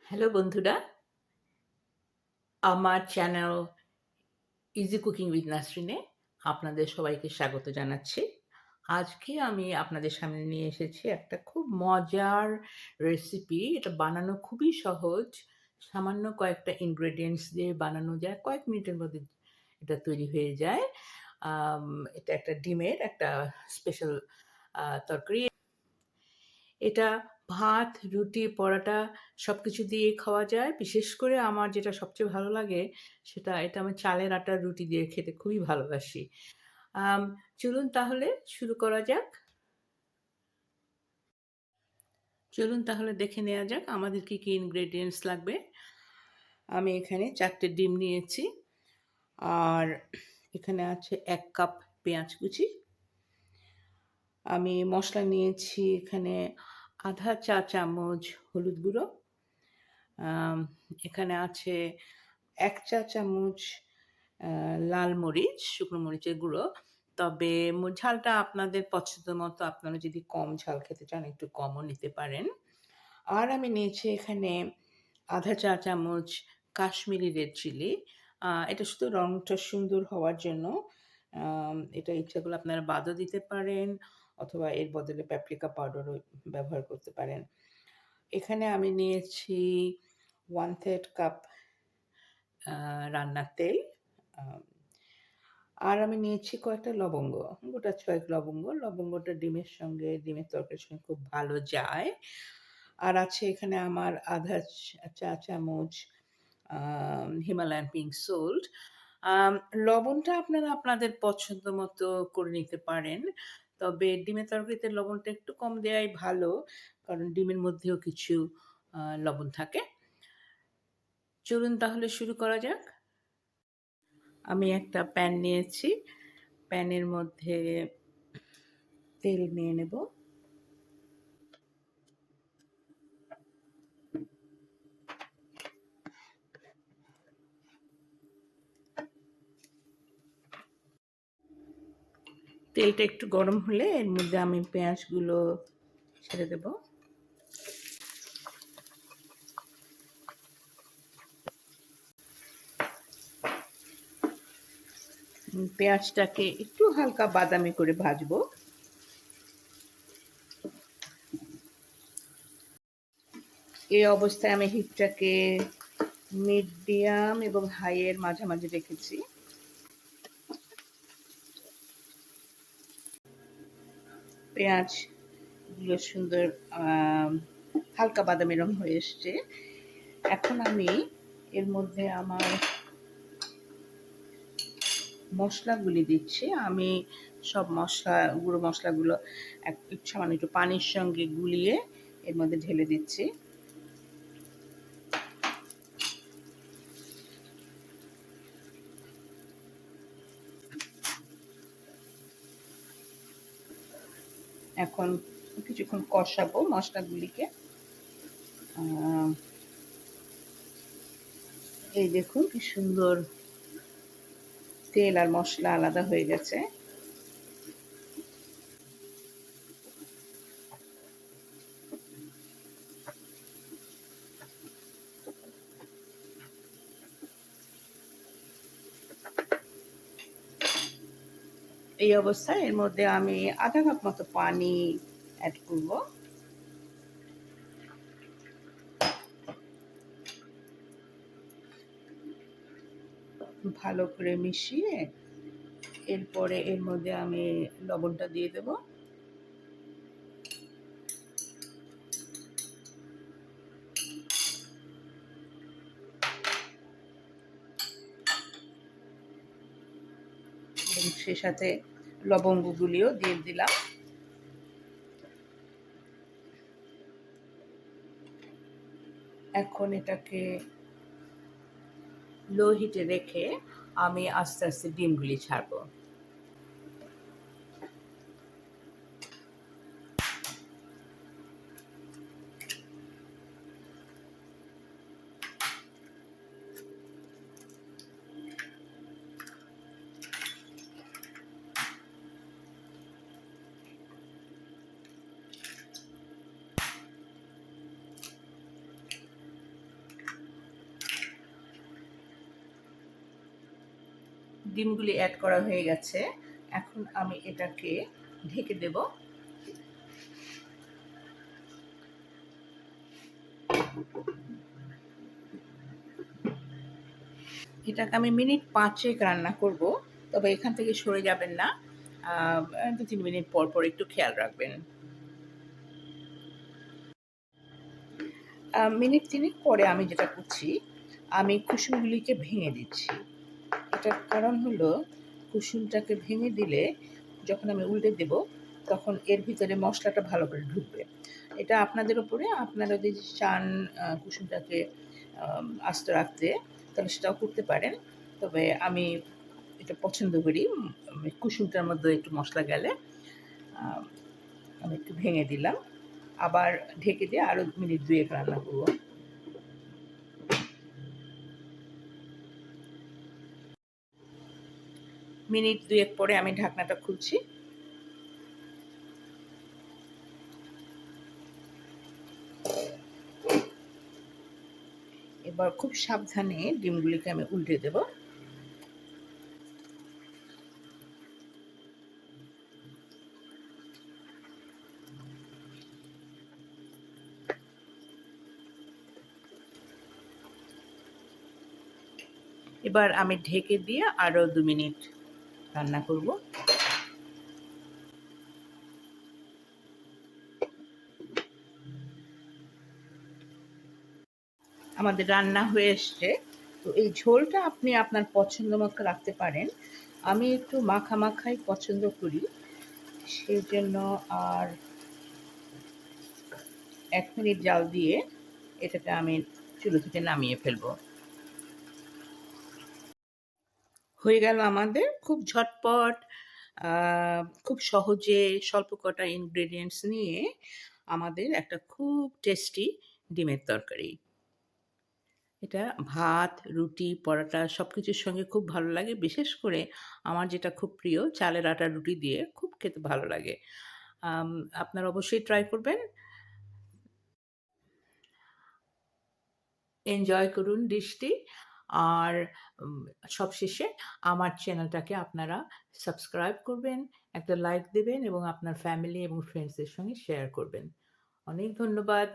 Hello বন্ধুরা, আমার channel easy cooking with নাসরিনে আপনাদের সবাইকে স্বাগত জানাচ্ছি। আজকে আমি আপনাদের সামনে নিয়ে এসেছি একটা খুব মজার রেসিপি। এটা বানানো খুবই সহজ। সামান্য কয়েকটা ইনগ্রেডিয়েন্টস দিয়ে বানানো যায়। কয়েক মিনিটের মধ্যে এটা তৈরি হয়ে যায়। আম এটা একটা ডিমের একটা স্পেশাল তরকারি। এটা ভাত, রুটি, পরাটা সবকিছু দিয়েই খাওয়া যায়। বিশেষ করে আমার যেটা সবচেয়ে ভালো লাগে এটা আমি চালের আটার রুটি দিয়ে খেতে খুবই ভালোবাসি। আম চলুন তাহলে শুরু করা যাক। চলুন তাহলে দেখে নেয়া যাক আমাদের কি ingredients লাগবে। আমি এখানে ৪ টে ডিম নিয়েছি। আর এখানে আছে ১ কাপ পেঁয়াজ কুচি। আমি মসলা নিয়েছি এখানে ১/২ চা চামচ হলুদ গুঁড়ো। আম এখানে আছে ১ চা চামচ আ লাল মরিচ, শুকনো মরিচের গুঁড়ো। তবে ঝালটা আপনাদের পছন্দ মতো আপনারা যদি কম ঝাল খেতে চান একটু কমও নিতে পারেন। আর আমি নিয়েছি এখানে ১/২ চা চামচ কাশ্মীরি রেড চিলি। এটা শুধু রংটা সুন্দর হওয়ার জন্য। এটা ইচ্ছা করলে আপনারা বাদও দিতে পারেন অথবা এর বদলে প্যাপ্রিকা পাউডারও ব্যবহার করতে পারেন। এখানে আমি নিয়েছি 1/3 কাপ আ রান্নার তেল। আম আর আমি নিয়েছি কয়েকটা লবঙ্গ, গোটা ৬ লবঙ্গ। লবঙ্গটা ডিমের তরকারির সঙ্গে খুব ভালো যায়। আর আছে এখানে আমার ১/২ চা চামচ হিমালয়ান পিঙ্ক সল্ট। আম লবণটা আপনারা আপনাদের পছন্দ মতো করে নিতে পারেন। তবে ডিমের তরকারিতে লবণটা একটু কম দেয়াই ভালো। কারণ ডিমের মধ্যেও কিছু লবণ থাকে। চলুন তাহলে শুরু করা যাক। আমি একটা প্যান নিয়েছি। প্যানের মধ্যে তেল নিয়ে নেব। তেলটা একটু গরম হলে এর মধ্যে আমি পেঁয়াজগুলো ছেড়ে দেব। পেঁয়াজটাকে একটু হালকা বাদামি করে ভাজবো। এই অবস্থায় আমি হিটটাকে মিডিয়াম এবং হাই এর মাঝামাঝি রেখেছি। পেঁয়াজগুলো সুন্দর হালকা বাদামি রং হয়ে এসছে। এখন আমি এর মধ্যে আমার মশলাগুলি দিচ্ছি। আমি সব গুঁড়ো মশলাগুলো সামান্য একটু পানির সঙ্গে গুলিয়ে এর মধ্যে ঢেলে দিচ্ছি। এখন কিছুক্ষণ কষাবো মশলাগুলিকে। এই দেখুন কি সুন্দর তেল আর মশলা আলাদা হয়ে গেছে। এই অবস্থায় এর মধ্যে আমি ১/২ কাপ মতো পানি অ্যাড করব। ভালো করে মিশিয়ে এরপরে এর মধ্যে আমি লবণটা দিয়ে দেব। এবং সে সাথে লবঙ্গগুলিও দিয়ে দিলাম। এখন এটাকে লো হিটে রেখে আমি আস্তে আস্তে ডিমগুলি ছাড়বো। ডিমগুলি অ্যাড করা হয়ে গেছে। এখন আমি এটাকে ঢেকে দেব। এটাকে আমি মিনিট 5 রান্না করব, তবে এখান থেকে সরে যাবেন না। 2-3 মিনিট পর পর একটু খেয়াল রাখবেন। মিনিট 3 পরে আমি যেটা করছি, আমি কুসুমগুলিকে ভেঙে দিচ্ছি। এটার কারণ হলো, কুসুমটাকে ভেঙে দিলে যখন আমি উল্টে দেব, তখন এর ভিতরে মশলাটা ভালো করে ঢুকবে। এটা আপনাদের উপরে, আপনারা যদি চান কুসুমটাকে আস্ত রাখতে, তাহলে সেটাও করতে পারেন। তবে আমি এটা পছন্দ করি, কুসুমটার মধ্যে একটু মশলা গেলে। আমি একটু ভেঙে দিলাম, আবার ঢেকে দিয়ে আরও মিনিট 2 রান্না করব। মিনিট 2 পরে আমি ঢাকনাটা খুলছি। এবার খুব সাবধানে ডিমগুলিকে আমি উল্টে দেব। এবার আমি ঢেকে দিয়ে আরও 2 মিনিট রান্না করব। আমাদের রান্না হয়ে এসছে। তো এই ঝোলটা আপনি আপনার পছন্দ মতো রাখতে পারেন। আমি একটু মাখা মাখাই পছন্দ করি, সেই জন্য আর 1 মিনিট জাল দিয়ে এটাকে আমি চুলো থেকে নামিয়ে ফেলবো। হয়ে গেল আমাদের খুব ঝটপট, খুব সহজে স্বল্প কটা ইনগ্রেডিয়েন্টস নিয়ে আমাদের একটা খুব টেস্টি ডিমের তরকারি। এটা ভাত, রুটি, পরোটা সবকিছুর সঙ্গে খুব ভালো লাগে। বিশেষ করে আমার যেটা খুব প্রিয়, চালের আটার রুটি দিয়ে খুব খেতে ভালো লাগে। আম আপনারা অবশ্যই ট্রাই করবেন। এনজয় করুন ডিশটি। আর উম সবশেষে আমার চ্যানেলটাকে আপনারা সাবস্ক্রাইব করবেন, একটা লাইক দেবেন এবং আপনার ফ্যামিলি এবং ফ্রেন্ডসদের সঙ্গে শেয়ার করবেন। অনেক ধন্যবাদ।